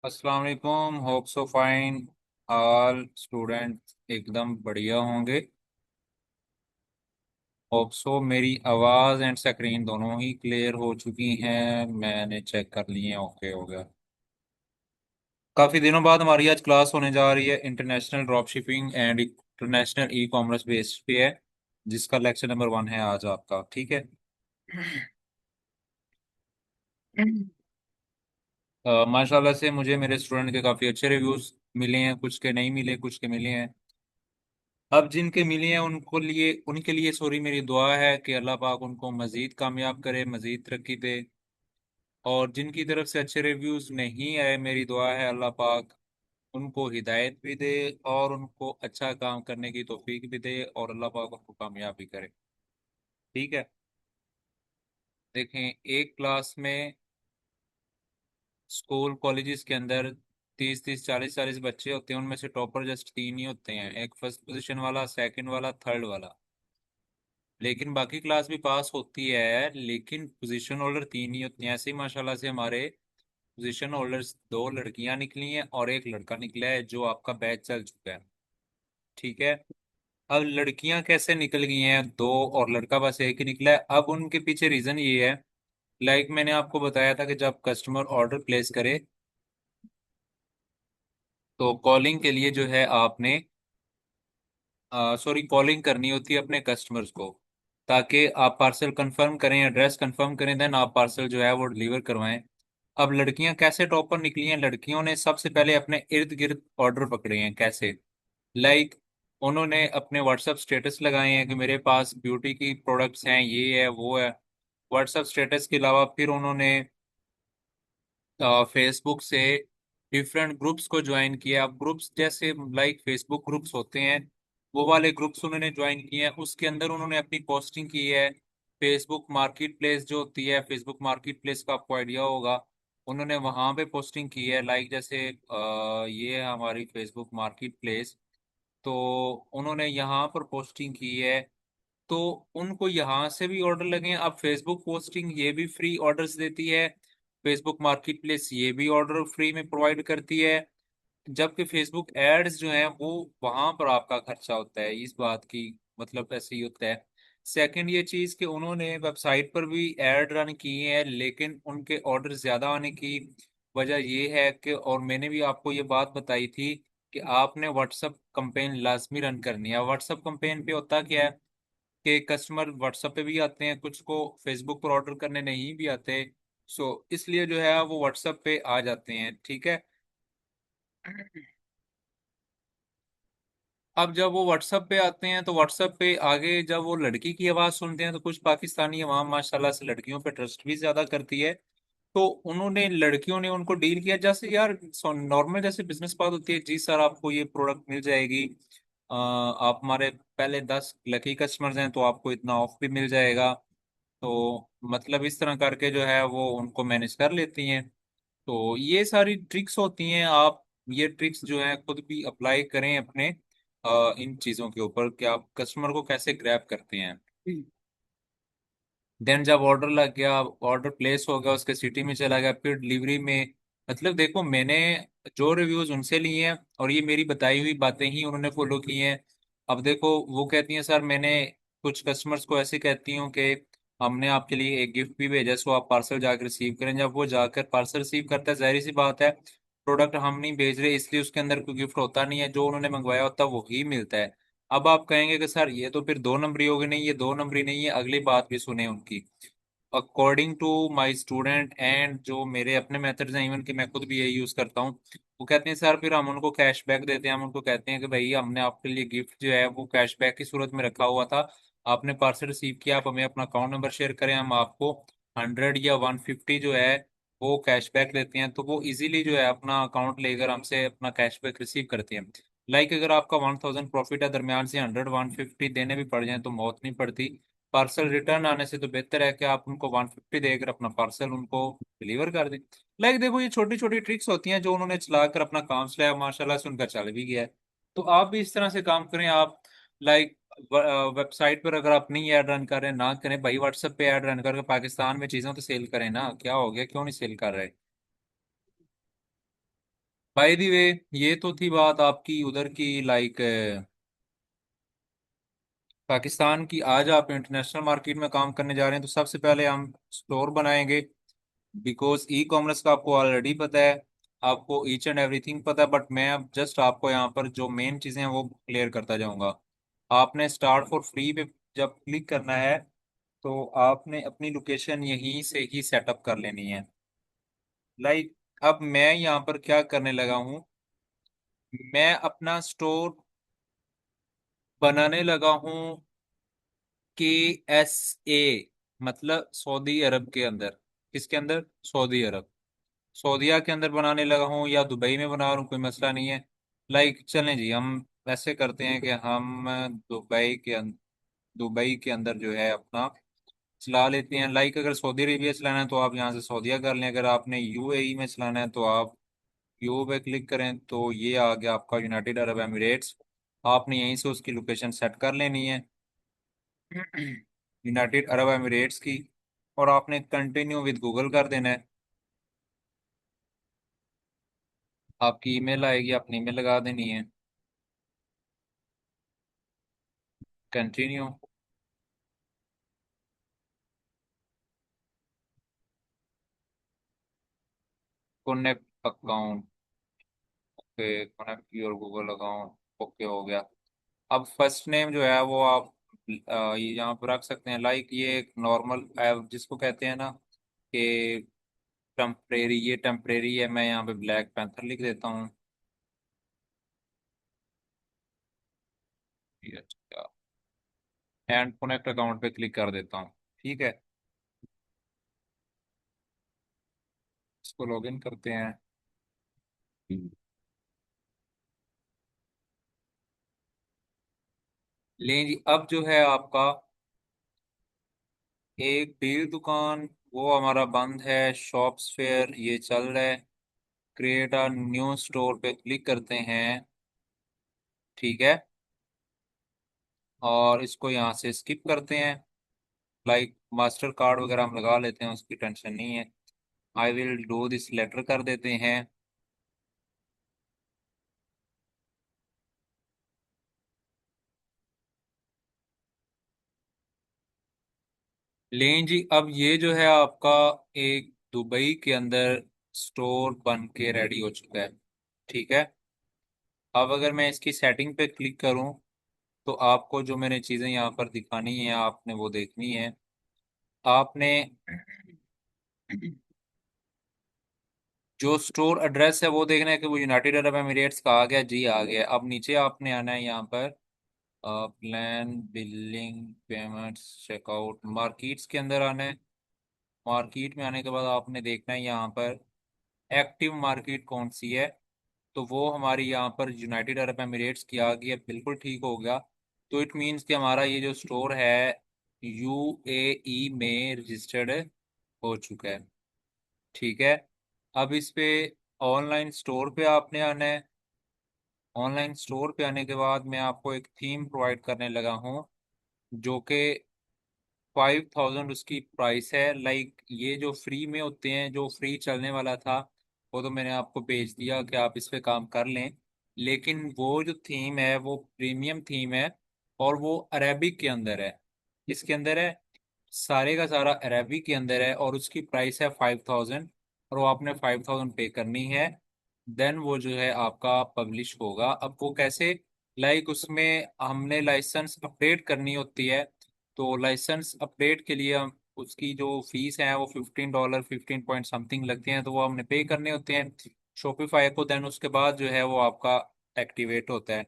अस्सलाम वालेकुम। Hope so fine. All student एकदम बढ़िया होंगे। होप सो मेरी आवाज़ एंड स्क्रीन दोनों ही क्लियर हो चुकी हैं। मैंने चेक कर ली है, ओके हो गया। काफ़ी दिनों बाद हमारी आज क्लास होने जा रही है। International drop shipping and international e commerce based पे है, जिसका लेक्चर नंबर 1 है आज आपका। ठीक है। माशाल्लाह से मुझे मेरे स्टूडेंट के काफ़ी अच्छे रिव्यूज मिले हैं, कुछ के नहीं मिले, कुछ के मिले हैं। अब जिनके मिली हैं उनके लिए सॉरी, मेरी दुआ है कि अल्लाह पाक उनको मजीद कामयाब करे, मजीद तरक्की दे। और जिनकी तरफ से अच्छे रिव्यूज नहीं आए, मेरी दुआ है अल्लाह पाक उनको हिदायत भी दे और उनको अच्छा काम करने की तौफीक भी दे और अल्लाह पाक उनको कामयाब भी करे। ठीक है। देखें, एक क्लास में स्कूल कॉलेजेस के अंदर 30 30 40 40 बच्चे होते हैं। उनमें से टॉपर जस्ट 3 ही होते हैं, एक फर्स्ट पोजीशन वाला, सेकंड वाला, थर्ड वाला। लेकिन बाकी क्लास भी पास होती है, लेकिन पोजीशन होल्डर 3 ही होते हैं। ऐसे ही माशाल्लाह से हमारे पोजीशन होल्डर्स 2 लड़कियां निकली हैं और एक लड़का निकला है, जो आपका बैच चल चुका है। ठीक है। अब लड़कियां कैसे निकल गई हैं दो और लड़का बस एक ही निकला है? अब उनके पीछे रीजन ये है, लाइक मैंने आपको बताया था कि जब कस्टमर ऑर्डर प्लेस करे तो कॉलिंग के लिए जो है आपने सॉरी, कॉलिंग करनी होती है अपने कस्टमर्स को, ताकि आप पार्सल कंफर्म करें, एड्रेस कंफर्म करें, देन आप पार्सल जो है वो डिलीवर करवाएं। अब लड़कियां कैसे टॉपर निकली हैं? लड़कियों ने सबसे पहले अपने इर्द गिर्द ऑर्डर पकड़े हैं। कैसे? लाइक उन्होंने अपने व्हाट्सएप स्टेटस लगाए हैं कि मेरे पास ब्यूटी की प्रोडक्ट्स हैं, ये है वो है। व्हाट्सएप स्टेटस के अलावा फिर उन्होंने फेसबुक से डिफरेंट ग्रुप्स को ज्वाइन किया। अब ग्रुप्स जैसे लाइक फेसबुक ग्रुप्स होते हैं, वो वाले ग्रुप्स उन्होंने ज्वाइन किए हैं। उसके अंदर उन्होंने अपनी पोस्टिंग की है। फेसबुक मार्केट प्लेस जो होती है, फेसबुक मार्केट प्लेस का आपको आइडिया होगा, उन्होंने वहां पे पोस्टिंग की है। लाइक जैसे ये है हमारी फेसबुक मार्केट प्लेस, तो उन्होंने यहाँ पर पोस्टिंग की है। तो उनको यहाँ से भी ऑर्डर लगे हैं। अब फेसबुक पोस्टिंग ये भी फ्री ऑर्डर्स देती है, फेसबुक मार्केट प्लेस ये भी ऑर्डर फ्री में प्रोवाइड करती है, जबकि फेसबुक एड्स जो हैं वो वहां पर आपका खर्चा होता है। इस बात की मतलब ऐसे ही होता है। सेकंड ये चीज कि उन्होंने वेबसाइट पर भी एड रन किए हैं, लेकिन उनके ऑर्डर ज्यादा आने की वजह ये है कि, और मैंने भी आपको ये बात बताई थी कि आपने व्हाट्सएप कंपेन लाजमी रन करनी है। व्हाट्सएप कंपेन पे होता क्या है कि कस्टमर व्हाट्सएप पे भी आते हैं, कुछ को फेसबुक पर ऑर्डर करने नहीं भी आते, सो इसलिए जो है वो व्हाट्सएप पे आ जाते हैं। ठीक है। अब जब वो व्हाट्सएप पे आते हैं तो व्हाट्सएप पे आगे जब वो लड़की की आवाज़ सुनते हैं, तो कुछ पाकिस्तानी अवाम माशाल्लाह से लड़कियों पे ट्रस्ट भी ज्यादा करती है। तो उन्होंने लड़कियों ने उनको डील किया जैसे यार नॉर्मल जैसे बिजनेस बात होती है, जी सर आपको ये प्रोडक्ट मिल जाएगी, आप हमारे पहले 10 लकी कस्टमर्स हैं तो आपको इतना ऑफ भी मिल जाएगा। तो मतलब इस तरह करके जो है वो उनको मैनेज कर लेती हैं। तो ये सारी ट्रिक्स होती हैं। आप ये ट्रिक्स जो है खुद भी अप्लाई करें अपने इन चीज़ों के ऊपर कि आप कस्टमर को कैसे ग्रैब करते हैं। देन जब ऑर्डर लग गया, ऑर्डर प्लेस हो गया, उसके सिटी में चला गया, फिर डिलीवरी में, मतलब देखो मैंने जो रिव्यूज उनसे लिए हैं और ये मेरी बताई हुई बातें ही उन्होंने फॉलो की हैं। अब देखो वो कहती हैं सर, मैंने कुछ कस्टमर्स को ऐसे कहती हूँ कि हमने आपके लिए एक गिफ्ट भी भेजा, सो आप पार्सल जाकर रिसीव करें। जब वो जाकर पार्सल रिसीव करता है, जाहिर सी बात है प्रोडक्ट हम नहीं भेज रहे, इसलिए उसके अंदर कोई गिफ्ट होता नहीं है, जो उन्होंने मंगवाया होता है वही मिलता है। अब आप कहेंगे कि सर ये तो फिर 2 नंबरी हो गई। नहीं, ये 2 नंबरी नहीं है, अगली बात भी सुने उनकी। According to my student and जो मेरे अपने मेथड्स हैं, इवन कि मैं खुद भी यही यूज करता हूँ, वो कहते हैं सर फिर हम उनको कैशबैक देते हैं। हम उनको कहते हैं कि भाई हमने आपके लिए गिफ्ट जो है वो कैशबैक की सूरत में रखा हुआ था, आपने पार्सल रिसीव किया, आप हमें अपना अकाउंट नंबर शेयर करें, हम आपको 100 या 150 जो है वो कैशबैक देते हैं। तो वो इजीली जो है अपना अकाउंट लेकर हमसे अपना कैशबैक रिसीव करते हैं। लाइक अगर आपका 1000 प्रॉफिट है, दरमियान से 100 150 देने भी पड़ जाए तो मौत नहीं पड़ती। पार्सल रिटर्न आने से तो बेहतर है कि आप उनको 150 देकर अपना पार्सल उनको डिलीवर कर दें। लाइक देखो, ये छोटी छोटी ट्रिक्स होती हैं जो उन्होंने चलाकर अपना काम चलाया, माशाल्लाह से उनका चल भी गया है। तो आप भी इस तरह से काम करें। आप लाइक वेबसाइट पर अगर आप नहीं ऐड रन कर रहे, ना करें भाई, व्हाट्सएप पे ऐड रन करके पाकिस्तान में चीज़ों तो सेल करें ना, क्या हो गया, क्यों नहीं सेल कर रहे? बाय द वे, ये तो थी बात आपकी उधर की, लाइक पाकिस्तान की। आज आप इंटरनेशनल मार्केट में काम करने जा रहे हैं तो सबसे पहले हम स्टोर बनाएंगे। बिकॉज ई कॉमर्स का आपको ऑलरेडी पता है, आपको ईच एंड एवरीथिंग पता है, बट मैं अब जस्ट आपको यहाँ पर जो मेन चीज़ें हैं वो क्लियर करता जाऊंगा। आपने स्टार्ट फॉर फ्री पे जब क्लिक करना है तो आपने अपनी लोकेशन यहीं से ही सेटअप कर लेनी है। लाइक अब मैं यहाँ पर क्या करने लगा हूँ, मैं अपना स्टोर बनाने लगा हूँ KSA, मतलब सऊदी अरब के अंदर। किसके अंदर? सऊदी अरब। सऊदीया के अंदर बनाने लगा हूँ या दुबई में बना रहा हूँ, कोई मसला नहीं है। लाइक चलें जी, हम ऐसे करते हैं कि हम दुबई के अंदर जो है अपना चला लेते हैं। लाइक अगर सऊदी अरेबिया चलाना है तो आप यहाँ से सऊदीया कर लें, अगर आपने UAE में चलाना है तो आप यू पे क्लिक करें तो ये आ गया आपका यूनाइटेड अरब एमिरेट्स। आपने यहीं से उसकी लोकेशन सेट कर लेनी है, यूनाइटेड अरब एमिरेट्स की, और आपने कंटिन्यू विद गूगल कर देना है। आपकी ईमेल आएगी, अपनी ईमेल लगा देनी है, continue. Connect account, okay, connect your Google account, okay हो गया। अब फर्स्ट नेम जो है वो आप ये यहाँ पर रख सकते हैं। लाइक ये एक नॉर्मल जिसको कहते हैं ना कि टेम्परेरी, ये टेम्परेरी है। मैं यहाँ पे ब्लैक पैंथर लिख देता हूँ। एंड कनेक्ट अकाउंट पे क्लिक कर देता हूँ। ठीक है, इसको लॉगिन करते हैं। लें जी, अब जो है आपका एक डील दुकान वो हमारा बंद है, शॉप्स फेयर ये चल रहा है। क्रिएट अ न्यू स्टोर पे क्लिक करते हैं। ठीक है, और इसको यहाँ से स्किप करते हैं। लाइक मास्टर कार्ड वगैरह हम लगा लेते हैं, उसकी टेंशन नहीं है। I will do this later कर देते हैं। लें जी, अब ये जो है आपका एक दुबई के अंदर स्टोर बन के रेडी हो चुका है। ठीक है, अब अगर मैं इसकी सेटिंग पे क्लिक करूं तो आपको जो मैंने चीज़ें यहाँ पर दिखानी है आपने वो देखनी है। आपने जो स्टोर एड्रेस है वो देखना है कि वो यूनाइटेड अरब एमिरेट्स का आ गया जी, आ गया। अब नीचे आपने आना है यहाँ पर plan, billing, payments, checkout, markets के अंदर आना है। मार्केट में आने के बाद आपने देखना है यहाँ पर एक्टिव मार्केट कौन सी है। तो वो हमारी यहाँ पर यूनाइटेड अरब एमिरेट्स की आ गई है, बिल्कुल ठीक हो गया। तो इट मीन्स कि हमारा ये जो स्टोर है UAE में रजिस्टर्ड हो चुका है। ठीक है, अब इस पे ऑनलाइन स्टोर पे आपने आना है। ऑनलाइन स्टोर पे आने के बाद मैं आपको एक थीम प्रोवाइड करने लगा हूँ जो कि 5000 उसकी प्राइस है। लाइक ये जो फ्री में होते हैं, जो फ्री चलने वाला था वो तो मैंने आपको भेज दिया कि आप इस पे काम कर लें। लेकिन वो जो थीम है वो प्रीमियम थीम है, और वो अरेबिक के अंदर है। इसके अंदर है, सारे का सारा अरेबिक के अंदर है, और उसकी प्राइस है 5000, और वो आपने 5000 पे करनी है। देन वो जो है आपका पब्लिश होगा। अब वो कैसे? लाइक उसमें हमने लाइसेंस अपडेट करनी होती है। तो लाइसेंस अपडेट के लिए हम उसकी जो फीस है वो $15, 15 पॉइंट समथिंग लगते हैं, तो वो हमने पे करने होते हैं शॉपिफाई को। देन उसके बाद जो है वो आपका एक्टिवेट होता है।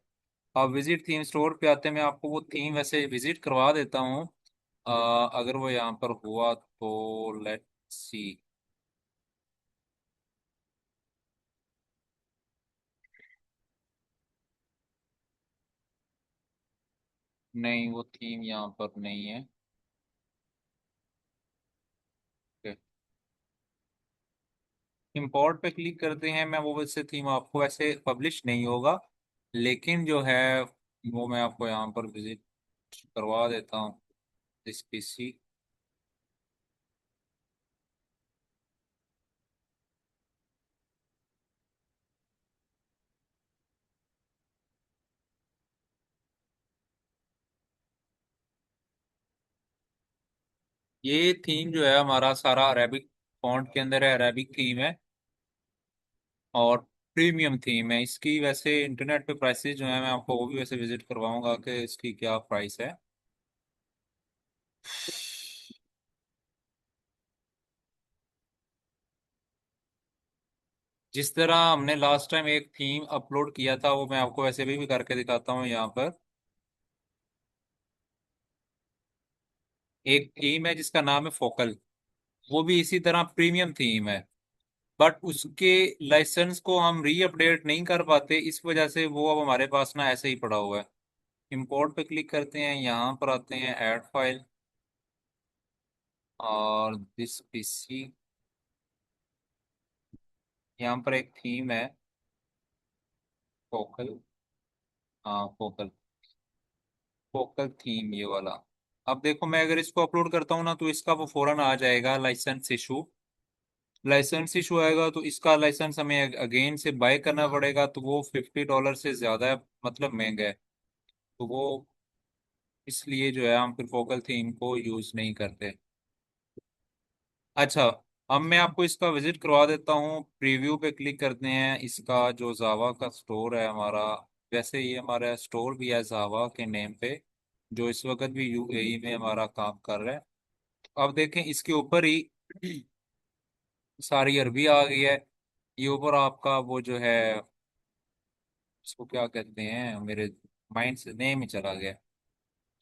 अब विजिट थीम स्टोर पे आते हैं, मैं आपको वो थीम वैसे विजिट करवा देता हूँ। अगर वो यहाँ पर हुआ तो लेट्स सी। नहीं, वो थीम यहाँ पर नहीं है। इंपोर्ट पे क्लिक करते हैं, मैं वो वैसे थीम आपको वैसे पब्लिश नहीं होगा, लेकिन जो है वो मैं आपको यहाँ पर विजिट करवा देता हूँ। इस PC, ये थीम जो है हमारा सारा अरेबिक फॉन्ट के अंदर है, अरेबिक थीम है और प्रीमियम थीम है इसकी। वैसे इंटरनेट पे प्राइसेस जो है मैं आपको वो भी वैसे विजिट करवाऊंगा कि इसकी क्या प्राइस है। जिस तरह हमने लास्ट टाइम एक थीम अपलोड किया था वो मैं आपको वैसे भी करके दिखाता हूँ यहाँ पर। एक थीम है जिसका नाम है फोकल, वो भी इसी तरह प्रीमियम थीम है, बट उसके लाइसेंस को हम री अपडेट नहीं कर पाते, इस वजह से वो अब हमारे पास ना ऐसे ही पड़ा हुआ है। इंपोर्ट पे क्लिक करते हैं, यहाँ पर आते हैं ऐड फाइल, और दिस पीसी, यहाँ पर एक थीम है फोकल। हाँ फोकल, फोकल थीम ये वाला। अब देखो मैं अगर इसको अपलोड करता हूँ ना तो इसका वो फौरन आ जाएगा लाइसेंस इशू। लाइसेंस इशू आएगा तो इसका लाइसेंस हमें अगेन से बाय करना पड़ेगा, तो वो $50 से ज्यादा है, मतलब महंगा है। तो वो इसलिए जो है हम फिर फोकल थीम को यूज नहीं करते। अच्छा, अब मैं आपको इसका विजिट करवा देता हूँ। प्रीव्यू पे क्लिक करते हैं, इसका जो जावा का स्टोर है हमारा, वैसे ये हमारा स्टोर भी है जावा के नेम पे, जो इस वक्त भी यूएई में हमारा काम कर रहा है। अब देखें इसके ऊपर ही सारी अरबी आ गई है। ये ऊपर आपका वो जो है, इसको क्या कहते हैं, मेरे माइंड से नेम ही चला गया।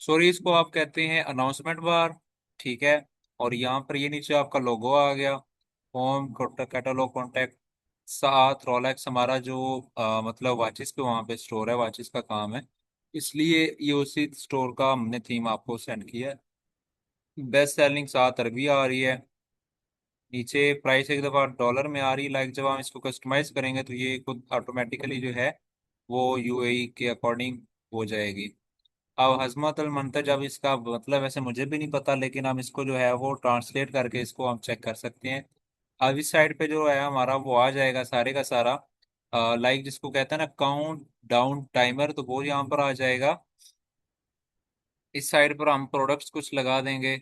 सॉरी, इसको आप कहते हैं अनाउंसमेंट बार, ठीक है। और यहाँ पर ये नीचे आपका लोगो आ गया, होम कैटलॉग कॉन्टैक्ट। साथ रोलेक्स हमारा जो मतलब वाचिस पे वहाँ पे स्टोर है, वाचिस का काम है, इसलिए ये उसी स्टोर का हमने थीम आपको सेंड किया है। बेस्ट सेलिंग 7 अरबी आ रही है। नीचे प्राइस एक दफ़ा डॉलर में आ रही है। लाइक जब हम इसको कस्टमाइज करेंगे तो ये खुद ऑटोमेटिकली जो है वो यूएई के अकॉर्डिंग हो जाएगी। अब हजमत अल मंतज, अब इसका मतलब वैसे मुझे भी नहीं पता, लेकिन हम इसको जो है वो ट्रांसलेट करके इसको हम चेक कर सकते हैं। अब इस साइड पे जो है हमारा वो आ जाएगा सारे का सारा, लाइक जिसको कहते हैं ना काउंट डाउन टाइमर, तो वो यहाँ पर आ जाएगा। इस साइड पर हम प्रोडक्ट्स कुछ लगा देंगे।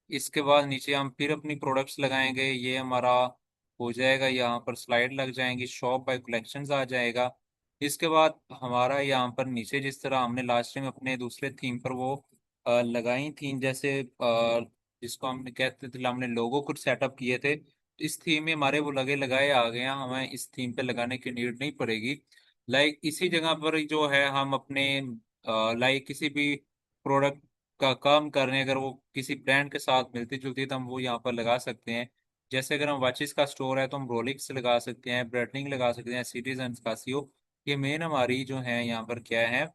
इसके बाद नीचे हम फिर अपनी प्रोडक्ट्स लगाएंगे, ये हमारा हो जाएगा। यहाँ पर स्लाइड लग जाएंगी, शॉप बाय कलेक्शंस आ जाएगा। इसके बाद हमारा यहाँ पर नीचे जिस तरह हमने लास्ट टाइम अपने दूसरे थीम पर वो लगाई थी, जैसे जिसको हमने कहते थे, हमने लोगो कुछ सेटअप किए थे, तो इस थीम में हमारे वो लगे लगाए आ गए हैं, हमें इस थीम पे लगाने की नीड नहीं पड़ेगी। लाइक इसी जगह पर जो है हम अपने लाइक किसी भी प्रोडक्ट का काम कर रहे हैं, अगर वो किसी ब्रांड के साथ मिलती जुलती है तो हम वो यहाँ पर लगा सकते हैं। जैसे अगर हम वाचिस का स्टोर है तो हम रोलिक्स लगा सकते हैं, ब्रेटलिंग लगा सकते हैं, सिटीजन कासियो। ये मेन हमारी जो है यहाँ पर क्या है,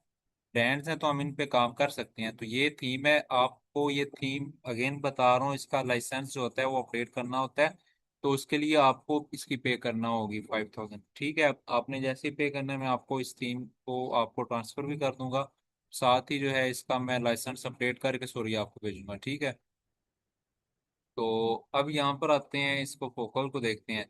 ब्रांड्स हैं, तो हम इन पे काम कर सकते हैं। तो ये थीम है, आपको ये थीम अगेन बता रहा हूँ, इसका लाइसेंस जो होता है वो अपडेट करना होता है, तो उसके लिए आपको इसकी पे करना होगी 5000, ठीक है। अब आपने जैसे ही पे करना है मैं आपको इस थीम को आपको ट्रांसफर भी कर दूंगा, साथ ही जो है इसका मैं लाइसेंस अपडेट करके सॉरी आपको भेजूंगा, ठीक है। तो अब यहाँ पर आते हैं, इसको फोकल को देखते हैं।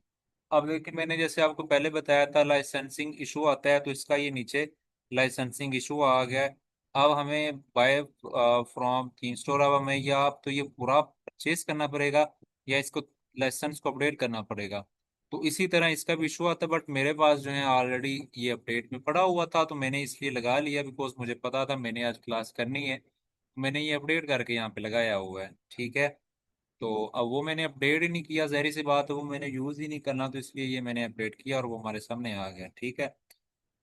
अब देखिए मैंने जैसे आपको पहले बताया था लाइसेंसिंग इशू आता है, तो इसका ये नीचे लाइसेंसिंग इशू आ गया है। अब हमें बाय फ्रॉम थीम स्टोर, अब हमें या आप तो ये पूरा परचेज करना पड़ेगा या इसको लाइसेंस को अपडेट करना पड़ेगा। तो इसी तरह इसका भी इशू आता है, बट मेरे पास जो है ऑलरेडी ये अपडेट में पड़ा हुआ था, तो मैंने इसलिए लगा लिया, बिकॉज मुझे पता था मैंने आज क्लास करनी है। मैंने ये अपडेट करके यहाँ पे लगाया हुआ है, ठीक है। तो अब वो मैंने अपडेट ही नहीं किया, जहरी सी बात है, वो मैंने यूज ही नहीं करना, तो इसलिए ये मैंने अपडेट किया और वो हमारे सामने आ गया, ठीक है।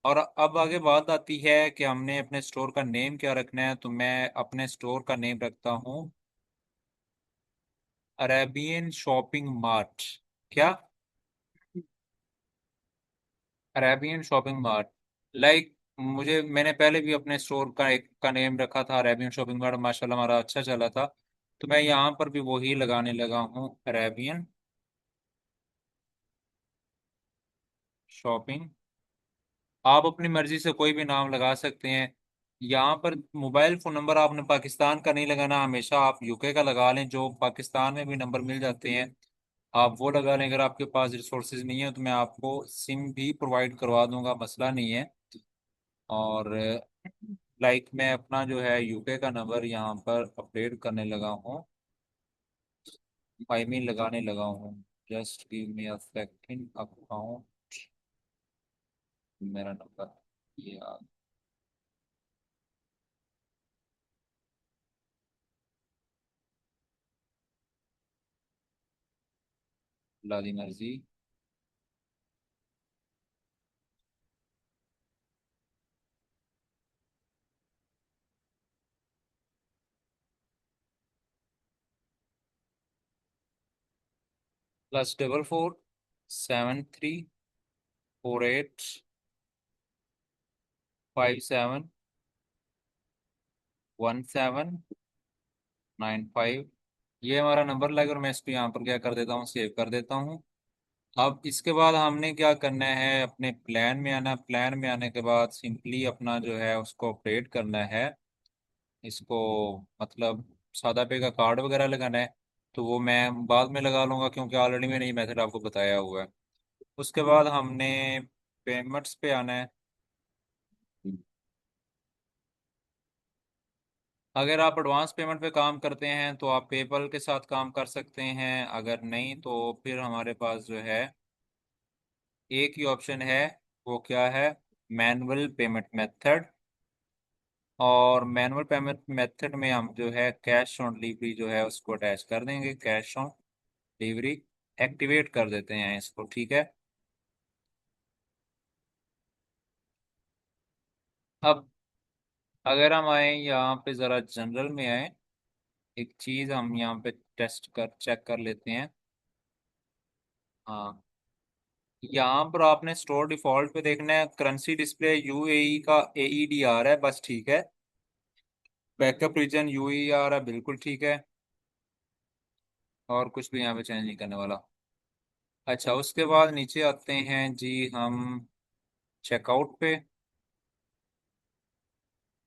और अब आगे बात आती है कि हमने अपने स्टोर का नेम क्या रखना है, तो मैं अपने स्टोर का नेम रखता हूँ अरेबियन शॉपिंग मार्ट। क्या? Arabian shopping mart. लाइक मुझे, मैंने पहले भी अपने स्टोर का एक का नेम रखा था अरेबियन शॉपिंग मार्ट, माशाल्लाह हमारा अच्छा चला था, तो मैं यहाँ पर भी वही लगाने लगा हूँ, अरेबियन शॉपिंग। आप अपनी मर्जी से कोई भी नाम लगा सकते हैं। यहाँ पर मोबाइल फोन नंबर आपने पाकिस्तान का नहीं लगाना, हमेशा आप यूके का लगा लें, जो पाकिस्तान में भी नंबर मिल जाते हैं आप वो लगा लें। अगर आपके पास रिसोर्सेज नहीं है तो मैं आपको सिम भी प्रोवाइड करवा दूंगा, मसला नहीं है। और लाइक मैं अपना जो है यूके का नंबर यहाँ पर अपडेट करने लगा हूँ। भाई मैं लगाने लगा हूँ। Just give me a second. Account, मेरा नंबर ये लाली मर्जी। +44 7448 17 9 5। ये हमारा नंबर लगा और मैं इसको यहाँ पर क्या कर देता हूँ, सेव कर देता हूँ। अब इसके बाद हमने क्या करना है, अपने प्लान में आना। प्लान में आने के बाद सिंपली अपना जो है उसको अपडेट करना है। इसको मतलब सादा पे का कार्ड वगैरह लगाना है, तो वो मैं बाद में लगा लूंगा क्योंकि ऑलरेडी मैंने ये मेथड आपको बताया हुआ है। उसके बाद हमने पेमेंट्स पे आना है। अगर आप एडवांस पेमेंट पे काम करते हैं तो आप पेपल के साथ काम कर सकते हैं, अगर नहीं तो फिर हमारे पास जो है एक ही ऑप्शन है। वो क्या है? Manual payment method. और मैनुअल पेमेंट मेथड में हम जो है कैश ऑन डिलीवरी जो है उसको अटैच कर देंगे। कैश ऑन डिलीवरी एक्टिवेट कर देते हैं इसको, ठीक है। अब अगर हम आए यहाँ पे ज़रा जनरल में आए, एक चीज़ हम यहाँ पे टेस्ट कर चेक कर लेते हैं। हाँ, यहाँ पर आपने स्टोर डिफॉल्ट पे देखना है, करेंसी डिस्प्ले यूएई का एईडी आ रहा है, बस ठीक है। बैकअप रीजन यूएई आ रहा है, बिल्कुल ठीक है। और कुछ भी यहाँ पे चेंज नहीं करने वाला। अच्छा, उसके बाद नीचे आते हैं जी हम चेकआउट पे।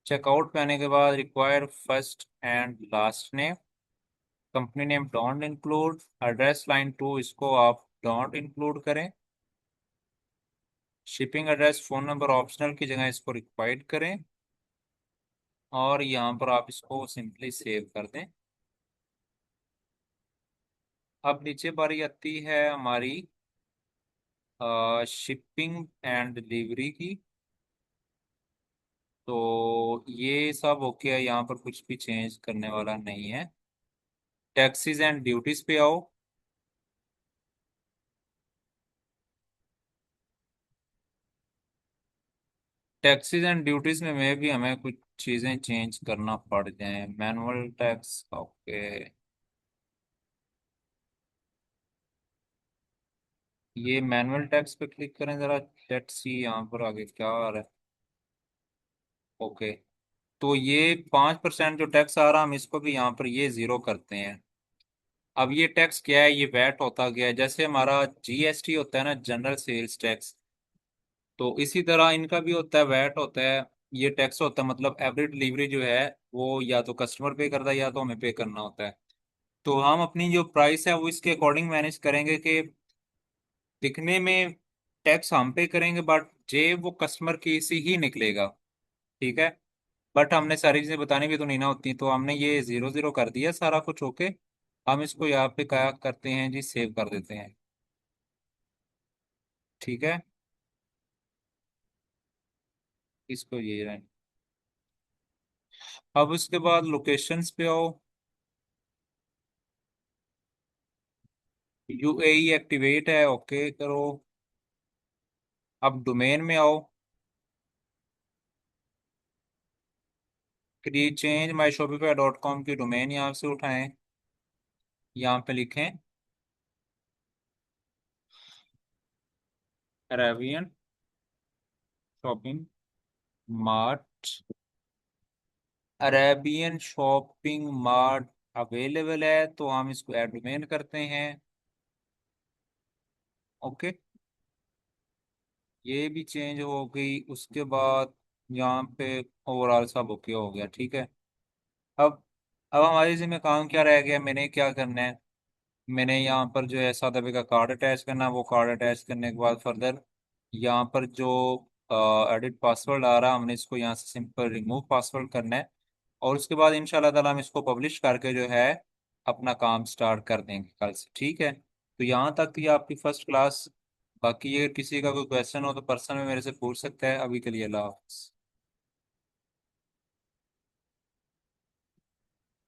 चेकआउट पे आने के बाद require first and last name. Company name don't include. Address line 2 इसको आप डोंट इंक्लूड करें। Shipping address phone number optional की जगह इसको रिक्वायर्ड करें। और यहाँ पर आप इसको सिंपली सेव कर दें। अब नीचे बारी आती है हमारी शिपिंग एंड डिलीवरी की। तो ये सब ओके है, यहाँ पर कुछ भी चेंज करने वाला नहीं है। टैक्सीज एंड ड्यूटीज पे आओ। टैक्सीज एंड ड्यूटीज में भी हमें कुछ चीज़ें चेंज करना पड़ जाए। Manual tax, okay. ये मैनुअल टैक्स पे क्लिक करें जरा। लेट्स सी यहाँ पर आगे क्या आ रहा है। ओके, तो ये 5% जो टैक्स आ रहा, हम इसको भी यहाँ पर ये जीरो करते हैं। अब ये टैक्स क्या है? ये वैट होता गया है, जैसे हमारा जीएसटी होता है ना, जनरल सेल्स टैक्स। तो इसी तरह इनका भी होता है, वैट होता है। ये टैक्स होता है, मतलब एवरी डिलीवरी जो है वो या तो कस्टमर पे करता है या तो हमें पे करना होता है। तो हम अपनी जो प्राइस है वो इसके अकॉर्डिंग मैनेज करेंगे कि दिखने में टैक्स हम पे करेंगे बट जेब वो कस्टमर की सी ही निकलेगा, ठीक है। बट हमने सारी चीजें बतानी भी तो नहीं ना होती, तो हमने ये जीरो जीरो कर दिया सारा कुछ ओके। हम इसको यहाँ पे क्या करते हैं जी, सेव कर देते हैं, ठीक है। इसको ये रहे। अब उसके बाद लोकेशंस पे आओ। यूएई एक्टिवेट है, ओके करो। अब डोमेन में आओ। Create change my Shopify dot com की डोमेन यहाँ से उठाएं। यहाँ पे लिखें Arabian shopping mart. Arabian shopping mart available है, तो हम इसको ऐड डोमेन करते हैं, ओके। ये भी चेंज हो गई। उसके बाद यहाँ पे ओवरऑल सब ओके हो गया, ठीक है। अब अब हमारे जिम्मे काम क्या रह गया, मैंने क्या करना है। मैंने यहाँ पर जो है सादा का कार्ड अटैच करना है। वो कार्ड अटैच करने के बाद फर्दर यहाँ पर जो एडिट पासवर्ड आ रहा है, हमने इसको यहाँ से सिंपल रिमूव पासवर्ड करना है। और उसके बाद इंशाल्लाह ताला हम इसको पब्लिश करके जो है अपना काम स्टार्ट कर देंगे कल से, ठीक है? तो यहाँ तक ये आपकी फर्स्ट क्लास। बाकी ये किसी का कोई क्वेश्चन हो तो पर्सनल में मेरे से पूछ सकता है। अभी के लिए अल्लाह हाफ़िज़।